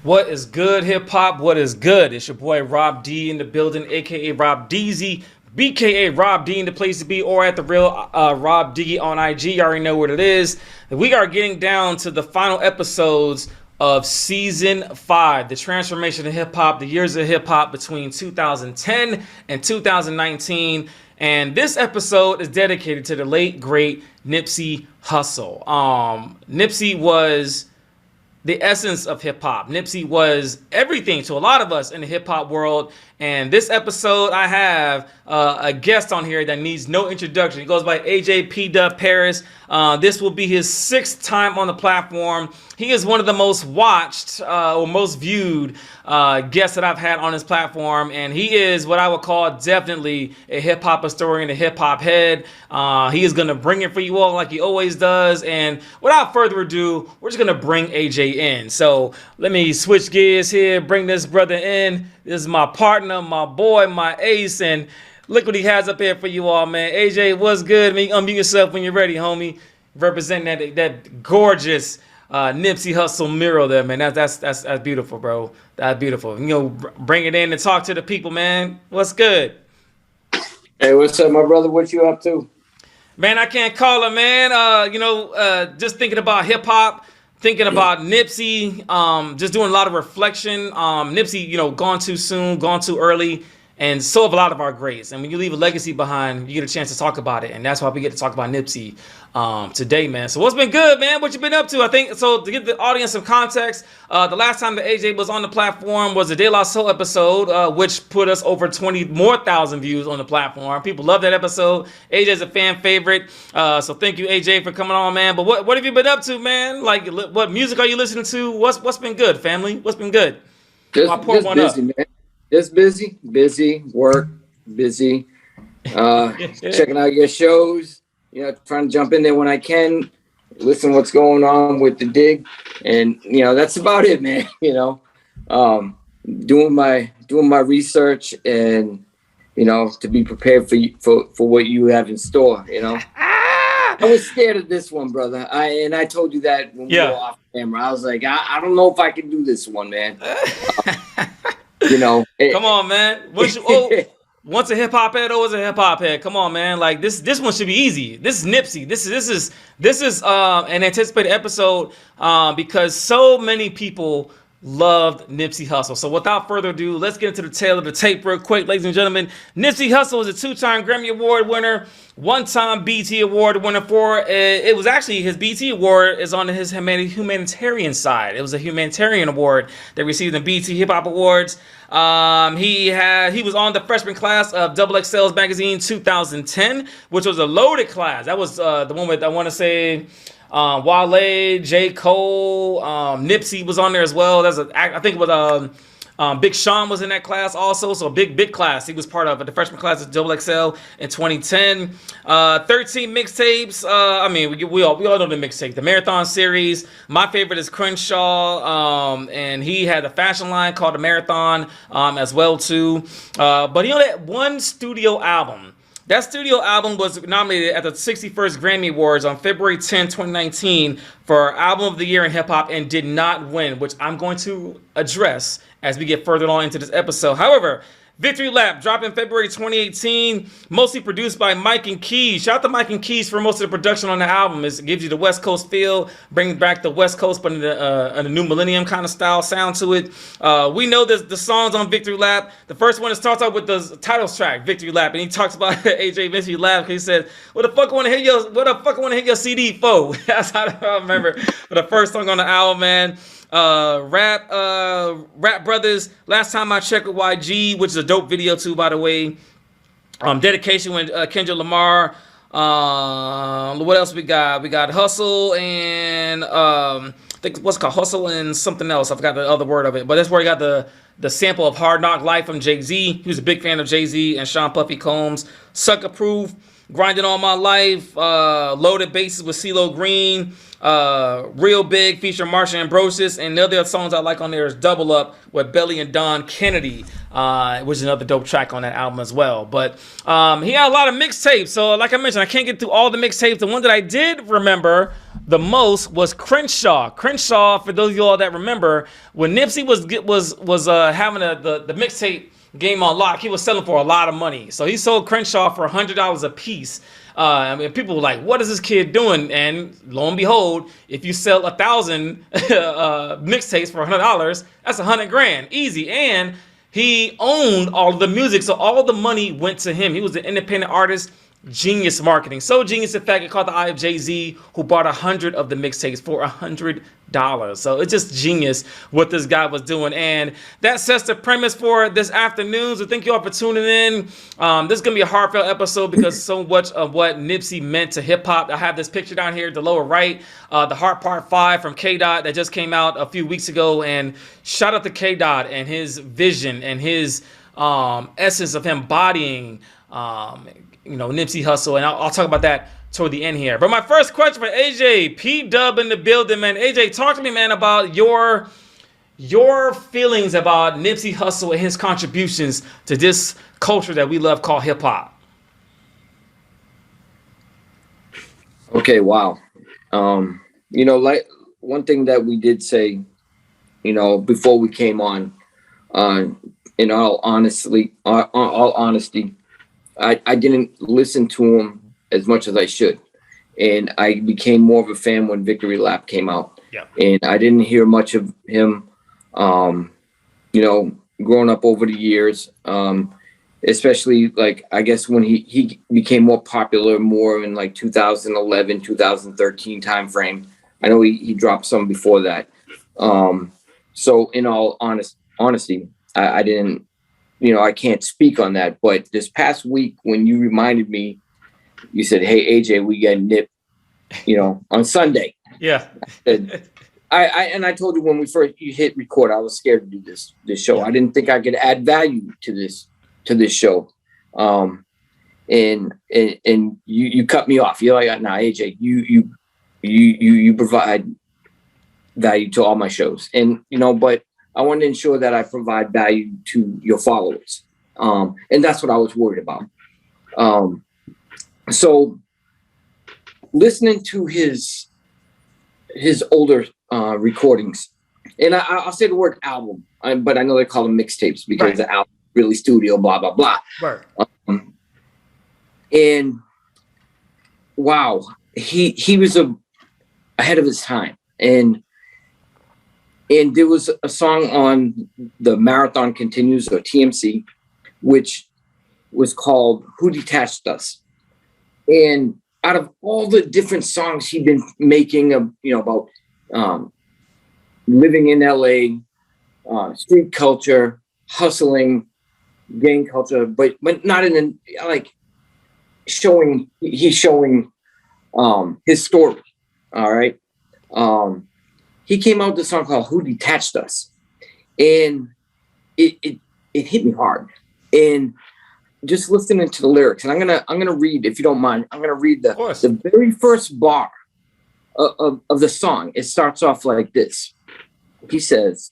What is good, hip hop? What is good? It's your boy Robb D in the building, aka Robb DZ, BKA Robb D in the place to be, or at the real Robb Diggie on IG. You already know what it is. We are getting down to the final episodes of season 5, the transformation of hip hop, the years of hip hop between 2010 and 2019. And this episode is dedicated to the late great Nipsey Hussle. Nipsey was the essence of hip hop. Nipsey was everything to a lot of us in the hip hop world. And this episode, I have a guest on here that needs no introduction. He goes by AJ P. Dub Paris. This will be his 6th time on the platform. He is one of the most watched or most viewed guests that I've had on this platform. And he is what I would call definitely a hip hop historian, a hip hop head. He is going to bring it for you all like he always does. And without further ado, we're just going to bring AJ in. So let me switch gears here, bring this brother in. This is my partner, my boy, my ace, and look what he has up here for you all, man. AJ, what's good? Unmute yourself when you're ready, homie. Representing that gorgeous Nipsey Hussle mural there, man. That's beautiful, bro. That's beautiful. You know, bring it in and talk to the people, man. What's good? Hey, what's up, my brother? What you up to? Man, I can't call it, man. Just thinking about hip hop. Thinking about Nipsey, just doing a lot of reflection. Nipsey, gone too soon, gone too early, and so have a lot of our greats. And when you leave a legacy behind, you get a chance to talk about it. And that's why we get to talk about Nipsey today, man. So what's been good, man? What you been up to? I think, so to give the audience some context, the last time that AJ was on the platform was the De La Soul episode, which put us over 20 more thousand views on the platform. People love that episode. AJ's a fan favorite. So thank you, AJ, for coming on, man. But what have you been up to, man? Like, what music are you listening to? What's been good, family? What's been good? Just busy, man. Just busy, work, busy. Checking out your shows. Trying to jump in there when I can, listen to what's going on with the dig, and that's about it, man. Doing my research and to be prepared for what you have in store. I was scared of this one, brother. I told you that when we were off camera. I was like, I don't know if I can do this one, man. Come on, man. Once a hip hop head, always a hip hop head. Come on, man. Like this one should be easy. This is Nipsey. This is an anticipated episode because so many people loved Nipsey Hussle. So without further ado, let's get into the tail of the tape real quick, ladies and gentlemen. Nipsey Hussle is a 2-time Grammy Award winner, 1-time BET Award winner for. It was actually his BET Award is on his humanitarian side. It was a humanitarian award that received the BET Hip Hop Awards. He was on the freshman class of XXL's magazine 2010, which was a loaded class. That was the one with, I want to say, Wale, J. Cole, Nipsey was on there as well. I think it was Big Sean was in that class also, so a big class. He was part of the freshman class of XXL in 2010. 13 mixtapes. We all know the mixtape, the Marathon series. My favorite is Crenshaw, and he had a fashion line called the Marathon as well too. But he only had one studio album. That studio album was nominated at the 61st Grammy Awards on February 10, 2019 for Album of the Year in Hip Hop and did not win, which I'm going to address as we get further along into this episode. However, Victory Lap dropped in February 2018, mostly produced by Mike and Keys. Shout out to Mike and Keys for most of the production on the album. It gives you the West Coast feel, bringing back the West Coast, but in a new millennium kind of style sound to it. We know the songs on Victory Lap. The first one, it starts out with the title track, Victory Lap, and he talks about AJ Vinci laugh because he said, "What the fuck I want to hit your CD for?" That's how I remember for the first song on the album, man. Rap Brothers, last time I checked with YG, which is a dope video too, by the way. Dedication with Kendrick Lamar. What else we got? We got Hustle and I think what's called Hustle and something else. I forgot the other word of it, but that's where he got the sample of Hard Knock Life from Jay-Z. He was a big fan of Jay-Z and Sean Puffy Combs. Sucker Proof, Grinding All My Life, Loaded Bases with CeeLo Green, Real Big feature Marsha Ambrosius, and the other songs I like on there is Double Up with Belly and Don Kennedy, which is another dope track on that album as well. But he had a lot of mixtapes, so like I mentioned, I can't get through all the mixtapes. The one that I did remember the most was Crenshaw. Crenshaw, for those of y'all that remember, when Nipsey was having the mixtape game on lock, he was selling for a lot of money. So he sold Crenshaw for $100 a piece. I mean, people were like, "What is this kid doing?" And lo and behold, if you sell 1,000 mixtapes for $100, that's $100,000 easy. And he owned all of the music, so all the money went to him. He was an independent artist. Genius marketing. So genius, in fact, it caught the eye of Jay-Z, who bought 100 of the mixtapes for $100. So it's just genius what this guy was doing. And that sets the premise for this afternoon. So thank you all for tuning in. This is going to be a heartfelt episode because so much of what Nipsey meant to hip-hop. I have this picture down here at the lower right, the Heart Part 5 from K-Dot that just came out a few weeks ago. And shout out to K-Dot and his vision and his essence of him embodying Nipsey Hussle, and I'll talk about that toward the end here. But my first question for AJ, P-Dub in the building, man. AJ, talk to me, man, about your feelings about Nipsey Hussle and his contributions to this culture that we love called hip hop. Okay, wow. Like one thing that we did say, before we came on, in all honesty, I didn't listen to him as much as I should. And I became more of a fan when Victory Lap came out. Yeah. And I didn't hear much of him, growing up over the years, especially like, I guess when he became more popular more in like 2011, 2013 timeframe. I know he dropped some before that. So in all honesty, I didn't, I can't speak on that, but this past week when you reminded me, you said, "Hey AJ, we got Nip, on Sunday." Yeah. I told you when you hit record, I was scared to do this show. Yeah. I didn't think I could add value to this show. And you cut me off. You're like, "Nah, AJ, you provide value to all my shows." And but I want to ensure that I provide value to your followers. And that's what I was worried about. So listening to his older recordings, and I'll say the word album, but I know they call them mixtapes because right. The album really studio, blah, blah, blah. Right. And wow, he was ahead of his time. And there was a song on the Marathon Continues, or TMC, which was called Who Detached Us. And out of all the different songs he'd been making about living in LA, street culture, hustling, gang culture, but not in he's showing his story. All right. He came out with a song called Who Detached Us. And it hit me hard. And just listening to the lyrics, and I'm gonna read, if you don't mind, I'm gonna read the very first bar of the song. It starts off like this. He says,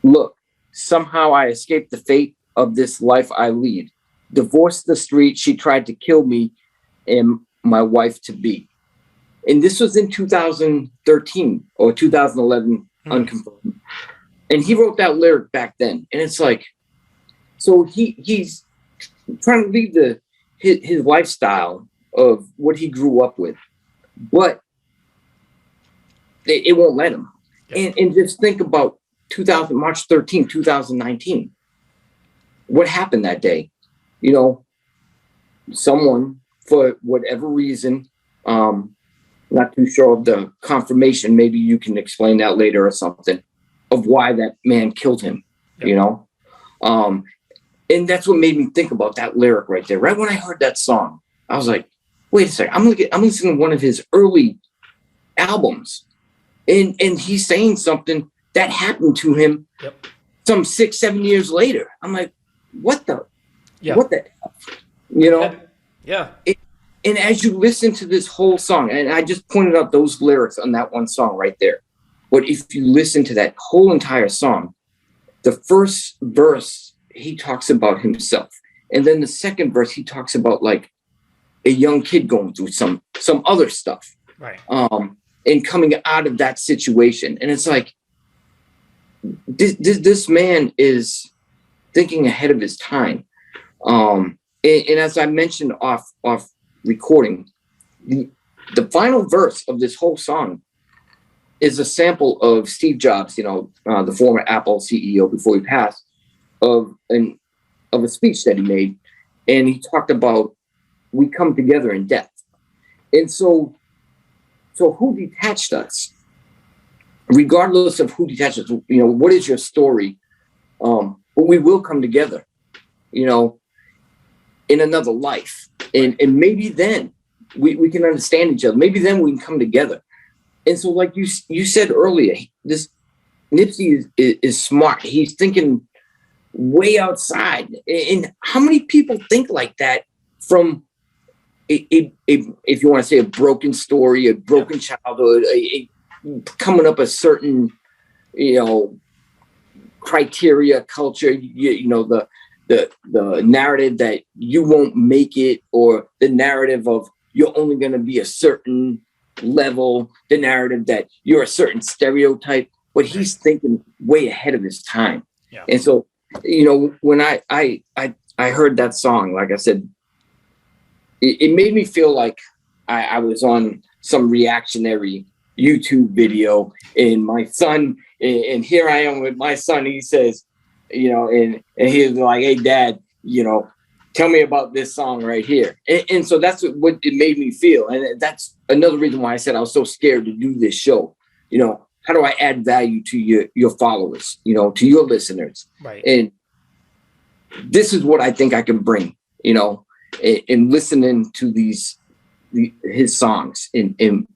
"Look, somehow I escaped the fate of this life I lead. Divorced the street, she tried to kill me and my wife to be." And this was in 2013 or 2011, unconfirmed. And he wrote that lyric back then. And it's like, so he's trying to lead his lifestyle of what he grew up with, but it won't let him. Yeah. And just think about March 13, 2019. What happened that day? Someone, for whatever reason, not too sure of the confirmation. Maybe you can explain that later or something, of why that man killed him, and that's what made me think about that lyric right there. Right when I heard that song, I was like, wait a second, I'm listening to one of his early albums, and he's saying something that happened to him some 6-7 years later. I'm like, what the Yeah. And as you listen to this whole song, and I just pointed out those lyrics on that one song right there, but if you listen to that whole entire song, the first verse, he talks about himself. And then the second verse, he talks about like a young kid going through some other stuff, right? And coming out of that situation, and it's like this man is thinking ahead of his time. And as I mentioned off recording, the final verse of this whole song is a sample of Steve Jobs, the former Apple CEO before he passed, of a speech that he made, and he talked about we come together in death. And so who detached us? Regardless of who detached us, what is your story? But we will come together, in another life. And maybe then we can understand each other. Maybe then we can come together. And so, like you said earlier, this Nipsey is smart. He's thinking way outside. And how many people think like that from if you want to say a broken story, a broken childhood, coming up a certain, criteria, culture, the narrative that you won't make it, or the narrative of you're only going to be a certain level, the narrative that you're a certain stereotype, but he's thinking way ahead of his time. Yeah. And so, when I heard that song, like I said, it made me feel like I was on some reactionary YouTube video, and my son, and here I am with my son, he says, and he's like, hey, Dad, tell me about this song right here. And so that's what it made me feel. And that's another reason why I said I was so scared to do this show. How do I add value to your followers, to your listeners? Right. And this is what I think I can bring, in listening to his songs and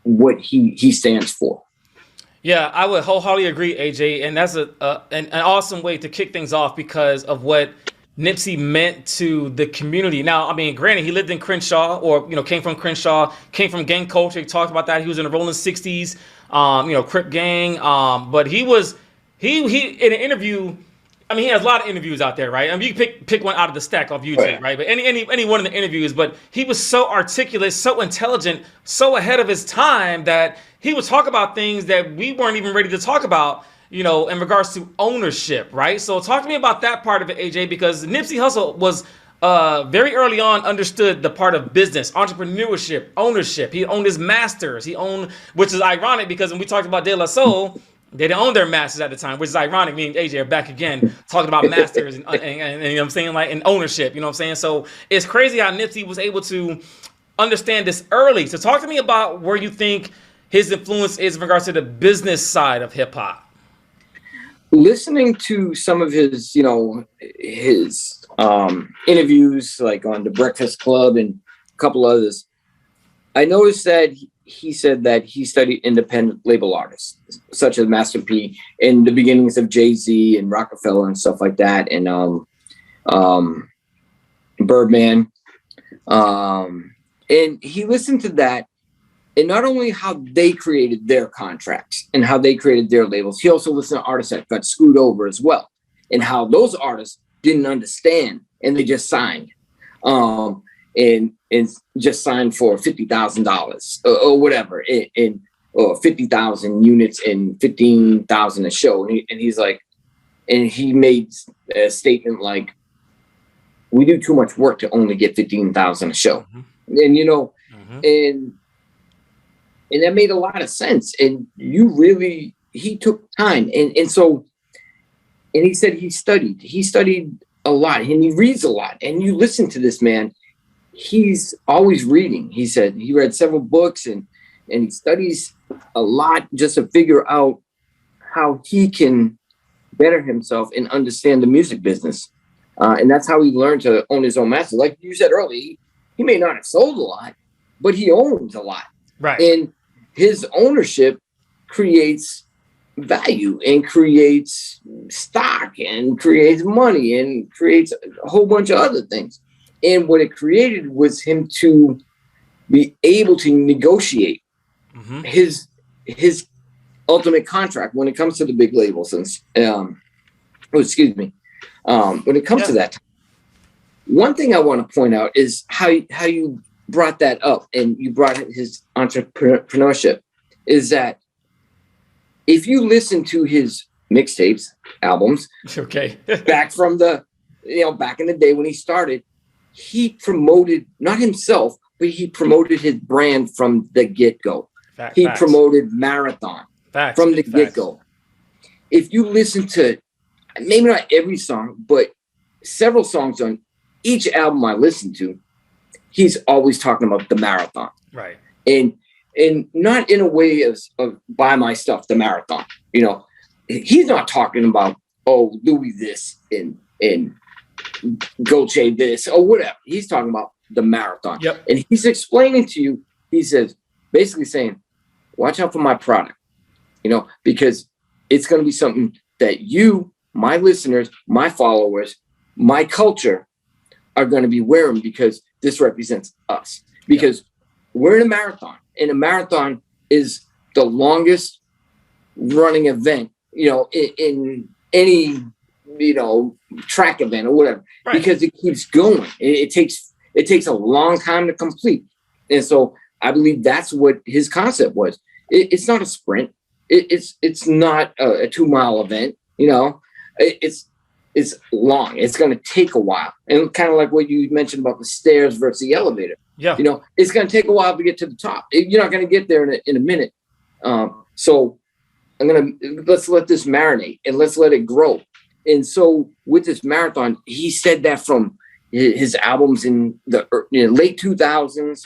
what he stands for. Yeah, I would wholeheartedly agree, AJ, and that's an awesome way to kick things off because of what Nipsey meant to the community. Now, I mean, granted, he lived in Crenshaw, or came from Crenshaw, came from gang culture. He talked about that. He was in the Rolling 60s, Crip gang. But he in an interview. I mean, he has a lot of interviews out there, right? I mean, you can pick one out of the stack off YouTube, yeah. right? But any one of the interviews, but he was so articulate, so intelligent, so ahead of his time that he would talk about things that we weren't even ready to talk about, in regards to ownership, right? So talk to me about that part of it, AJ, because Nipsey Hussle was very early on understood the part of business, entrepreneurship, ownership. He owned his masters. Which is ironic because when we talked about De La Soul, they didn't own their masters at the time, which is ironic. Me and AJ are back again talking about masters and you know what I'm saying, like, and ownership. You know what I'm saying? So it's crazy how Nipsey was able to understand this early. So talk to me about where you think his influence is in regards to the business side of hip hop. Listening to some of his, his interviews, like on The Breakfast Club and a couple others, I noticed that he said that he studied independent label artists, such as Master P, in the beginnings of Jay-Z and Rockefeller and stuff like that, and Birdman. And he listened to that, and not only how they created their contracts and how they created their labels, he also listened to artists that got screwed over as well, and how those artists didn't understand and they just signed. And just signed for $50,000 or whatever, or 50,000 units and 15,000 a show. And he's like, and he made a statement like, we do too much work to only get 15,000 a show. Mm-hmm. And, and that made a lot of sense. And he took time. And so, and he said he studied a lot, and he reads a lot. And you listen to this man, he's always reading. He said he read several books and he studies a lot just to figure out how he can better himself and understand the music business. And that's how he learned to own his own master. Like you said earlier, he may not have sold a lot, but he owns a lot. Right. And his ownership creates value and creates stock and creates money and creates a whole bunch of other things. And what it created was him to be able to negotiate his ultimate contract when it comes to the big labels. And when it comes to that, one thing I want to point out is how you brought that up, and you brought his entrepreneurship, is that if you listen to his mixtapes, albums, okay, back from back in the day when he started, he promoted not himself, but he promoted his brand from the get-go. He promoted Marathon from the get-go. If you listen to maybe not every song, but several songs on each album I listen to, he's always talking about the Marathon. Right. And not in a way of buy my stuff, the Marathon. He's not talking about, oh, Louis this and Dolce this or whatever. He's talking about the Marathon. Yep. And he's explaining to you, he says, basically saying, watch out for my product, because it's going to be something that you, my listeners, my followers, my culture are going to be wearing, because this represents us. Because we're in a marathon, and a marathon is the longest running event, in any, track event or whatever, right. Because it keeps going. It takes a long time to complete. And so I believe that's what his concept was. It's not a sprint. It's not a 2-mile event. It's long. It's going to take a while. And kind of like what you mentioned about the stairs versus the elevator. Yeah. It's going to take a while to get to the top. You're not going to get there in a minute. So let's let this marinate and let's let it grow. And so with this marathon, he said that from his albums in the late 2000s,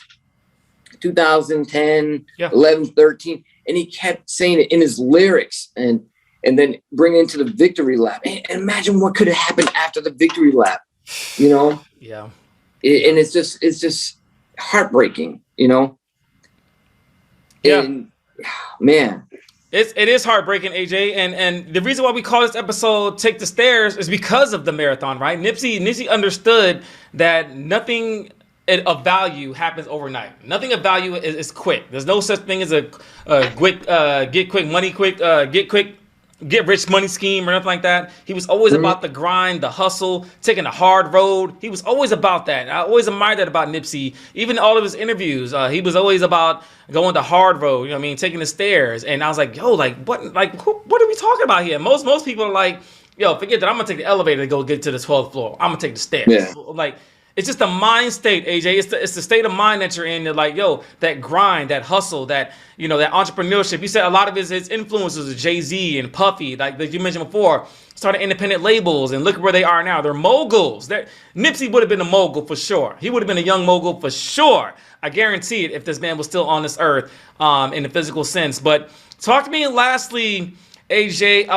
2010, 11, 13. And he kept saying it in his lyrics and then bring it into the victory lap. And imagine what could have happened after the victory lap, Yeah. And it's just heartbreaking, Yeah. And man. It is heartbreaking, AJ, and the reason why we call this episode "Take the Stairs" is because of the marathon, right? Nipsey understood that nothing of value happens overnight. Nothing of value is quick. There's no such thing as a quick get rich money scheme or nothing like that. He was always about the grind, the hustle, taking the hard road. He was always about that. I always admired that about Nipsey. Even all of his interviews, he was always about going the hard road. Taking the stairs. And I was like, yo, what are we talking about here? Most people are like, yo, forget that. I'm gonna take the elevator to go get to the 12th floor. I'm gonna take the stairs. Yeah. It's just a mind state, AJ. It's the state of mind that you're in. That that grind, that hustle, that that entrepreneurship. You said a lot of his influences are Jay-Z and Puffy, like you mentioned before. Started independent labels, and look where they are now. They're moguls. Nipsey would have been a mogul for sure. He would have been a young mogul for sure. I guarantee it if this man was still on this earth, in the physical sense. But talk to me lastly, AJ,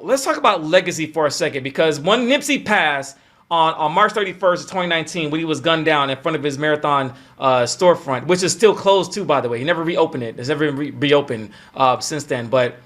let's talk about legacy for a second, because when Nipsey passed on March 31st of 2019, when he was gunned down in front of his Marathon storefront, which is still closed too, by the way. He never reopened it. It's never been reopened since then. But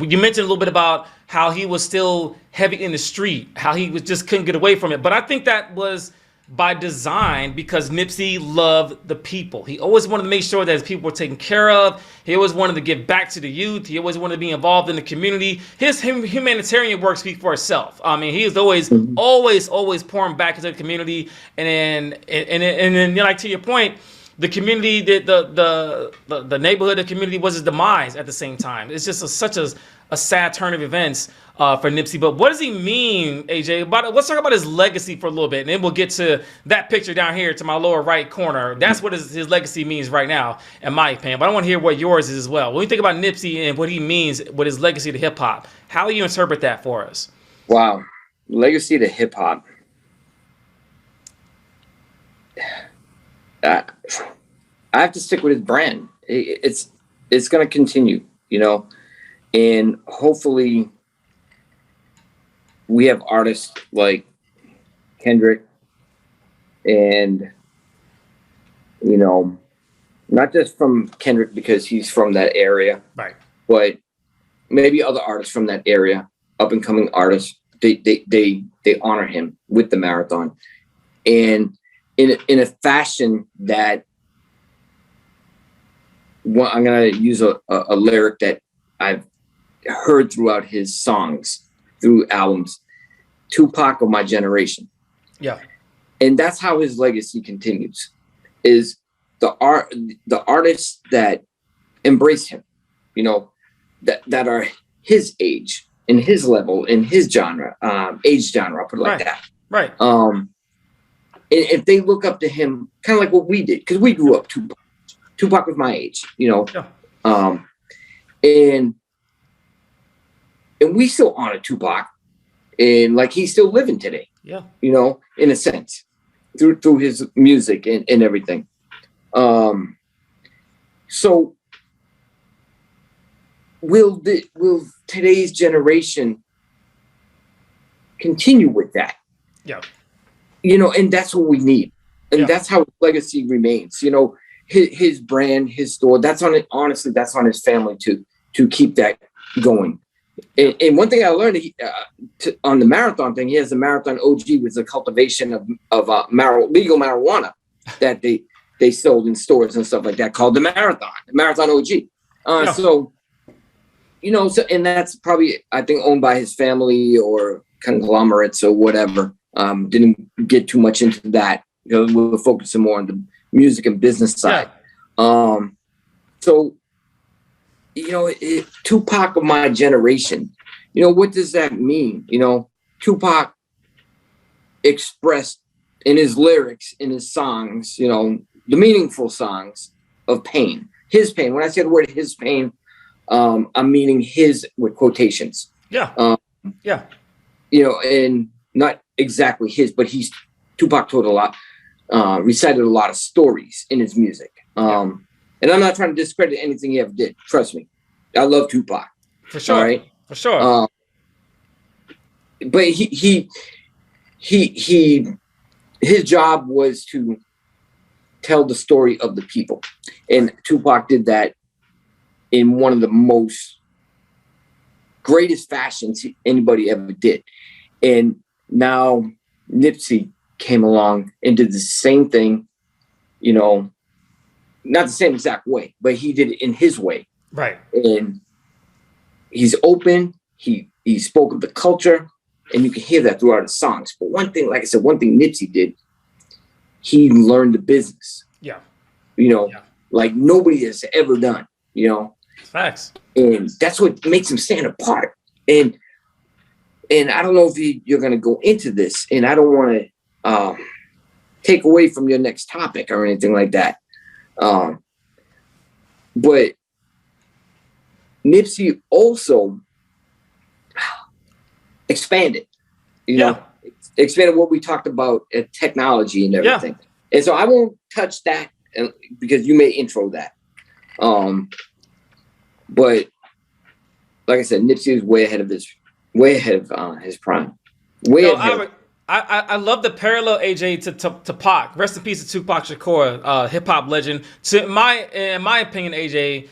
you mentioned a little bit about how he was still heavy in the street, how he just couldn't get away from it. But I think that was by design, because Nipsey loved the people. He always wanted to make sure that his people were taken care of. He always wanted to give back to the youth. He always wanted to be involved in the community. His humanitarian work speaks for itself. I mean, he is always pouring back into the community. And then like, to your point, the community, the neighborhood, the community was his demise at the same time. It's just such a sad turn of events for Nipsey. But what does he mean, AJ? Let's talk about his legacy for a little bit, and then we'll get to that picture down here to my lower right corner. That's what his legacy means right now, in my opinion. But I want to hear what yours is as well. When you think about Nipsey and what he means with his legacy to hip hop, how do you interpret that for us? Wow, legacy to hip hop. I have to stick with his brand. It's going to continue, and hopefully we have artists like Kendrick and, not just from Kendrick because he's from that area, right? But maybe other artists from that area, up and coming artists, they honor him with the marathon, and in a fashion that, I'm going to use a lyric that I've heard throughout his songs, through albums, Tupac of my generation. Yeah. And that's how his legacy continues, is the artists that embrace him, that are his age, in his level, in his genre, age genre, I'll put it like that. Right. If they look up to him, kind of like what we did, because we grew up Tupac. Tupac was my age, Yeah. And we still honor Tupac, and like he's still living today. Yeah. In a sense, through his music and everything. So will today's generation continue with that? Yeah. And that's what we need. And that's how his legacy remains. His brand, his store, that's on it. Honestly, that's on his family to keep that going. And one thing I learned on the marathon thing, he has the marathon OG, was the cultivation of legal marijuana that they sold in stores and stuff like that, called the marathon OG. So, and that's probably, I think, owned by his family or conglomerates or whatever. Didn't get too much into that. We were focusing more on the music and business side. So, Tupac of my generation, what does that mean? Tupac expressed in his lyrics, in his songs, the meaningful songs of pain, his pain. When I say the word his pain, I'm meaning his with quotations. Yeah. And not exactly his, but Tupac told a lot, recited a lot of stories in his music. And I'm not trying to discredit anything he ever did. Trust me. I love Tupac. For sure. All right? For sure. But his job was to tell the story of the people. And Tupac did that in one of the most greatest fashions anybody ever did. And now Nipsey came along and did the same thing, not the same exact way, but he did it in his way. Right. And he's open. He spoke of the culture, and you can hear that throughout his songs. But one thing, like I said, Nipsey did, he learned the business. Yeah. Like nobody has ever done, Facts. And that's what makes him stand apart. And I don't know if you're going to go into this, and I don't want to take away from your next topic or anything like that. But Nipsey also expanded, expanded what we talked about at technology and everything. Yeah. And so I won't touch that because you may intro that. But like I said, Nipsey is way ahead of his prime. I love the parallel, AJ, to Pac. Rest in peace to Tupac Shakur, hip hop legend. In my opinion, AJ,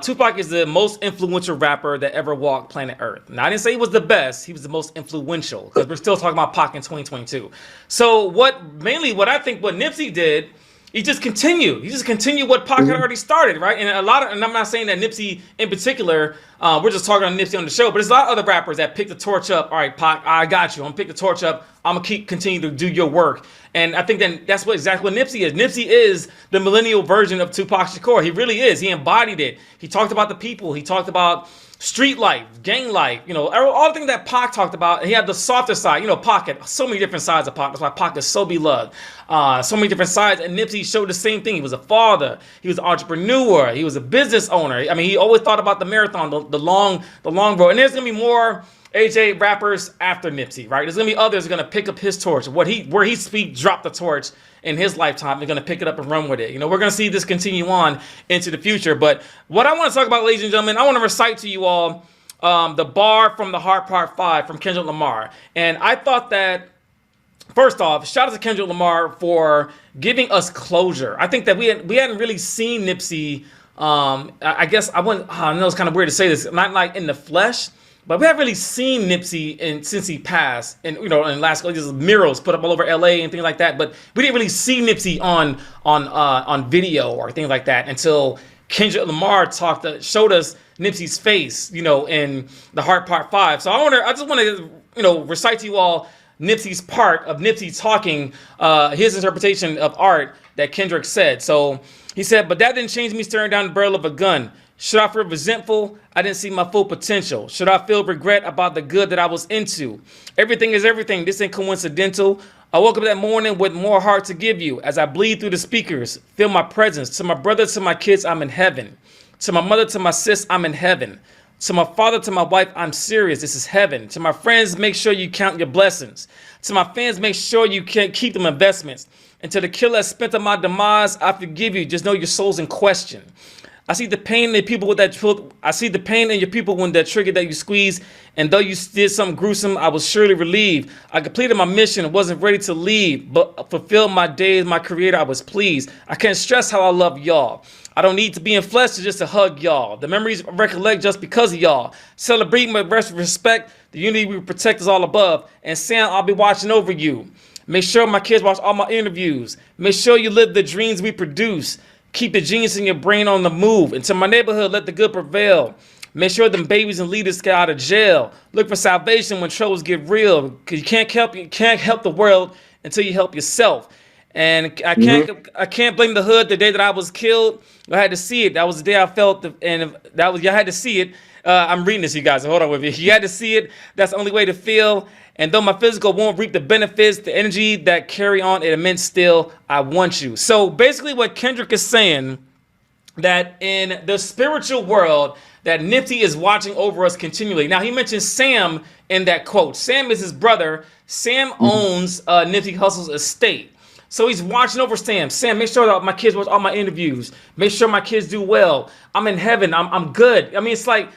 Tupac is the most influential rapper that ever walked planet Earth. Now, I didn't say he was the best; he was the most influential, because we're still talking about Pac in 2022. So, what Nipsey did, he just continued. He just continued what Pac had already started, right? And and I'm not saying that Nipsey in particular. We're just talking on Nipsey on the show, but there's a lot of other rappers that pick the torch up. All right, Pac, I got you. I'm gonna pick the torch up. I'm gonna continue to do your work. And I think that's exactly what Nipsey is. Nipsey is the millennial version of Tupac Shakur. He really is. He embodied it. He talked about the people. He talked about street life, gang life, all the things that Pac talked about. He had the softer side. Pac had so many different sides of Pac. That's why Pac is so beloved. So many different sides. And Nipsey showed the same thing. He was a father. He was an entrepreneur. He was a business owner. I mean, he always thought about the marathon, the long road. And there's going to be more AJ rappers after Nipsey, right? There's going to be others who are going to pick up his torch. Where he dropped the torch in his lifetime, they're going to pick it up and run with it. We're going to see this continue on into the future. But what I want to talk about, ladies and gentlemen, I want to recite to you all the bar from the Heart Part 5 from Kendrick Lamar. And I thought that, first off, shout out to Kendrick Lamar for giving us closure. I think that we hadn't really seen Nipsey. I guess I know it's kind of weird to say this, not like in the flesh, but we haven't really seen Nipsey since he passed. And in the last couple years, murals put up all over LA and things like that. But we didn't really see Nipsey on video or things like that until Kendrick Lamar showed us Nipsey's face, in the Heart Part 5. So I just want to recite to you all Nipsey's part of Nipsey talking his interpretation of art that Kendrick said. So he said, but that didn't change me staring down the barrel of a gun. Should I feel resentful? I didn't see my full potential. Should I feel regret about the good that I was into? Everything is everything. This ain't coincidental. I woke up that morning with more heart to give you. As I bleed through the speakers, feel my presence. To my brother, to my kids, I'm in heaven. To my mother, to my sis, I'm in heaven. To my father, to my wife, I'm serious. This is heaven. To my friends, make sure you count your blessings. To my fans, make sure you can keep them investments. And to the killer spent on my demise, I forgive you. Just know your soul's in question. I see the pain in the people with that. I see the pain in your people when that trigger that you squeeze. And though you did something gruesome, I was surely relieved. I completed my mission, wasn't ready to leave, but fulfilled my days. My creator, I was pleased. I can't stress how I love y'all. I don't need to be in flesh just to hug y'all. The memories I recollect just because of y'all. Celebrate my respect. The unity we protect is all above. And Sam, I'll be watching over you. Make sure my kids watch all my interviews. Make sure you live the dreams we produce. Keep the genius in your brain on the move. Into my neighborhood, let the good prevail. Make sure them babies and leaders get out of jail. Look for salvation when troubles get real. Because you can't help the world until you help yourself. And I can't blame the hood the day that I was killed. I had to see it. That was the day I felt, y'all had to see it. I'm reading this, you guys. Hold on with me. You had to see it. That's the only way to feel. And though my physical won't reap the benefits, the energy that carry on, it immense still. I want you. So basically, what Kendrick is saying, that in the spiritual world, that Nipsey is watching over us continually. Now, he mentioned Sam in that quote. Sam is his brother. Sam owns Nipsey Hussle's estate. So he's watching over Sam. Sam, make sure that my kids watch all my interviews. Make sure my kids do well. I'm in heaven. I'm good. I mean, it's like,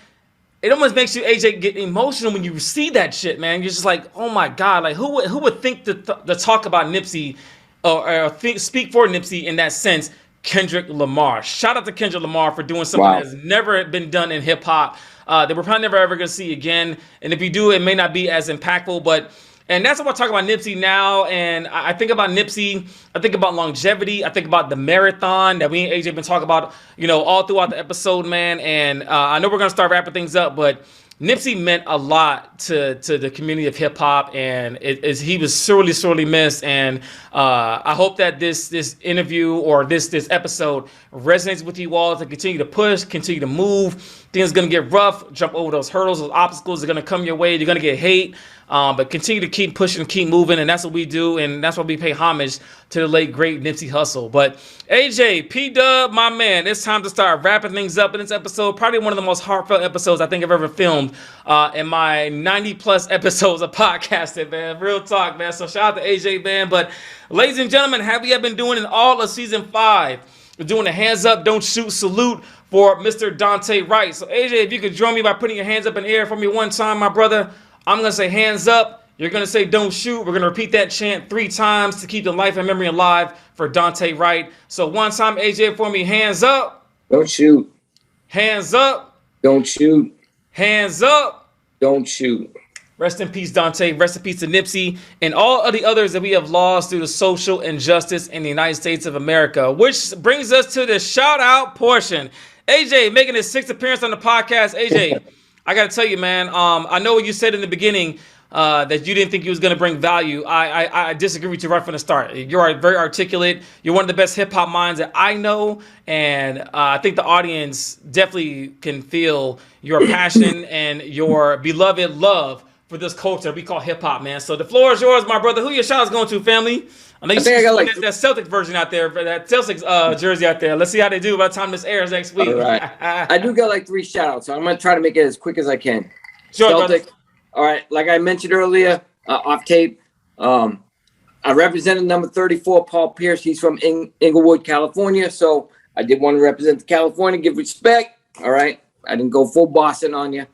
it almost makes you, AJ, get emotional when you see that shit, man. You're just like, oh my God, like who would think to talk about Nipsey or speak for Nipsey in that sense? Kendrick Lamar. Shout out to Kendrick Lamar for doing something that has never been done in hip hop that we're probably never ever gonna see again. And if we do, it may not be as impactful, but. And that's what I talk about Nipsey now. And I think about Nipsey. I think about longevity. I think about the marathon that we and AJ been talking about, all throughout the episode, man. And I know we're going to start wrapping things up, but Nipsey meant a lot to the community of hip hop, and he was sorely missed. And I hope that this interview or this episode resonates with you all to continue to push, continue to move. Things are going to get rough. Jump over those hurdles, those obstacles are going to come your way. You're going to get hate. But continue to keep pushing, keep moving, and that's what we do, and that's why we pay homage to the late, great Nipsey Hussle. But AJ, P-Dub, my man, it's time to start wrapping things up in this episode. Probably one of the most heartfelt episodes I think I've ever filmed in my 90-plus episodes of podcasting, man. Real talk, man. So shout out to AJ, man. But ladies and gentlemen, have we been doing in all of Season 5? We're doing a hands up, don't shoot salute for Mr. Daunte Wright. So AJ, if you could join me by putting your hands up in the air for me one time, my brother. I'm going to say hands up. You're going to say don't shoot. We're going to repeat that chant 3 times to keep the life and memory alive for Daunte Wright. So one time, AJ, for me, hands up. Don't shoot. Hands up. Don't shoot. Hands up. Don't shoot. Rest in peace, Daunte. Rest in peace to Nipsey and all of the others that we have lost due to social injustice in the United States of America. Which brings us to the shout out portion. AJ, making his 6th appearance on the podcast. AJ, I got to tell you, man, I know what you said in the beginning that you didn't think you was going to bring value. I disagree with you right from the start. You're very articulate. You're one of the best hip-hop minds that I know, and I think the audience definitely can feel your passion and your beloved love for this culture we call hip-hop, man. So the floor is yours, my brother. Who your shout is going to, family? I know you see that Celtic version out there, that Celtics jersey out there. Let's see how they do by the time this airs next week. All right. I do got like 3 shout outs, so I'm going to try to make it as quick as I can. Sure, Celtic. Brother. All right. Like I mentioned earlier, off tape, I represented number 34, Paul Pierce. He's from Inglewood, California. So I did want to represent California, give respect. All right. I didn't go full Boston on you.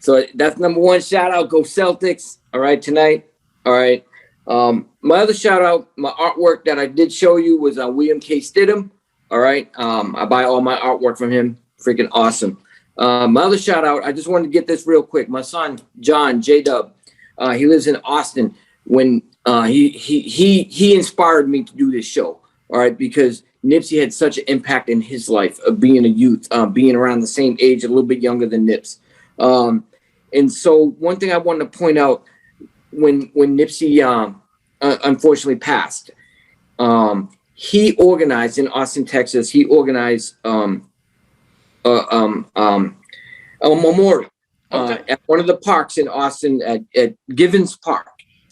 So that's number 1 shout out. Go Celtics. All right. Tonight. All right. My other shout out, my artwork that I did show you was William K. Stidham. All right. I buy all my artwork from him. Freaking awesome. My other shout out, I just wanted to get this real quick. My son, John, J-Dub, he lives in Austin. When he inspired me to do this show. All right. Because Nipsey had such an impact in his life of being a youth, being around the same age, a little bit younger than Nips. And so one thing I wanted to point out, when Nipsey unfortunately passed, he organized in Austin, Texas. He organized a memorial at one of the parks in Austin at Givens Park.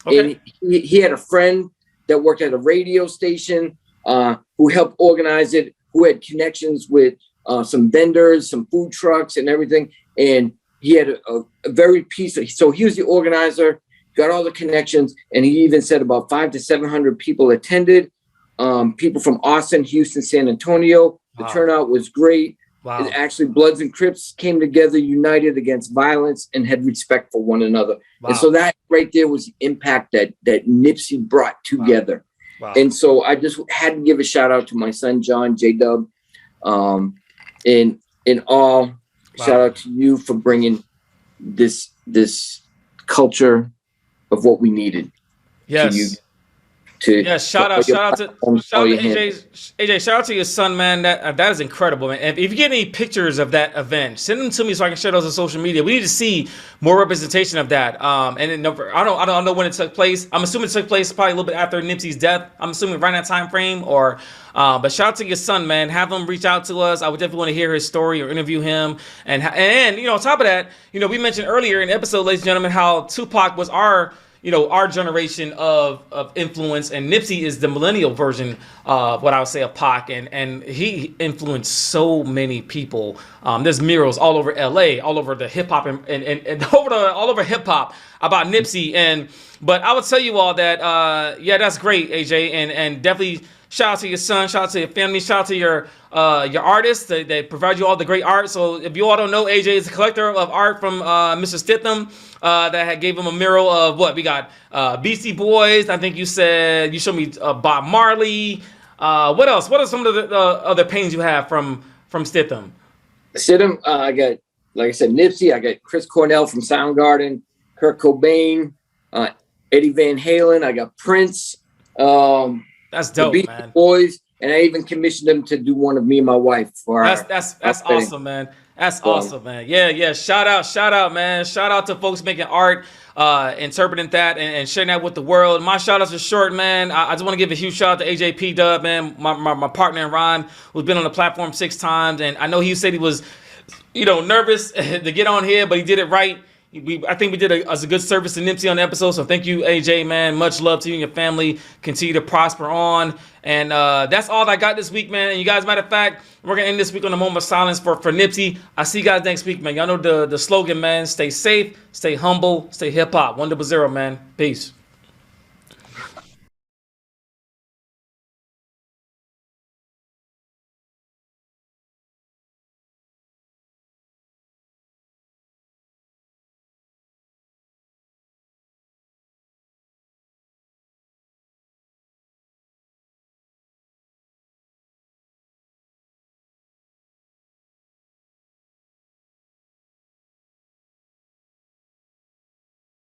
Okay. And he had a friend that worked at a radio station who helped organize it, who had connections with some vendors, some food trucks and everything. And he had a very peaceful, so he was the organizer, got all the connections, and he even said about 500 to 700 people attended. People from Austin, Houston, San Antonio. The turnout was great. Wow. It actually, Bloods and Crips came together, united against violence, and had respect for one another. Wow. And so that right there was the impact that Nipsey brought together. Wow. Wow. And so I just had to give a shout out to my son, John, J-Dub, in all. Wow. Shout out to you for bringing this culture of what we needed. Yes. To you. Shout out to AJ. Shout out to your son, man. That is incredible, man. If you get any pictures of that event, send them to me so I can share those on social media. We need to see more representation of that. And I don't know when it took place. I'm assuming it took place probably a little bit after Nipsey's death. I'm assuming right in that time frame. But shout out to your son, man. Have him reach out to us. I would definitely want to hear his story or interview him. And on top of that, we mentioned earlier in the episode, ladies and gentlemen, how Tupac was our generation of influence, and Nipsey is the millennial version of what I would say of Pac, and he influenced so many people. There's murals all over LA, all over the hip hop and all over hip hop about Nipsey. But I would tell you all that that's great, AJ, and definitely shout out to your son, shout out to your family, shout out to your artists. They provide you all the great art. So if you all don't know, AJ is a collector of art from Mr. Stitham. That gave him a mural of what we got. Beastie Boys. I think you showed me Bob Marley. What else? What are some of the other paintings you have from Stitham? Stitham, I got, like I said, Nipsey. I got Chris Cornell from Soundgarden, Kurt Cobain, Eddie Van Halen. I got Prince. That's dope, the Beastie man. Boys, and I even commissioned them to do one of me and my wife for. That's awesome, man. That's awesome, man. Yeah. Shout out, man. Shout out to folks making art, interpreting that and sharing that with the world. My shout outs are short, man. I just want to give a huge shout out to AJ P Dub, man, my partner in rhyme, who's been on the platform 6 times. And I know he said he was, nervous to get on here, but he did it right. I think we did a good service to Nipsey on the episode. So thank you, AJ, man. Much love to you and your family. Continue to prosper on. And that's all I got this week, man. And you guys, matter of fact, we're going to end this week on a moment of silence for Nipsey. I'll see you guys next week, man. Y'all know the slogan, man. Stay safe, stay humble, stay hip-hop. 100, man. Peace.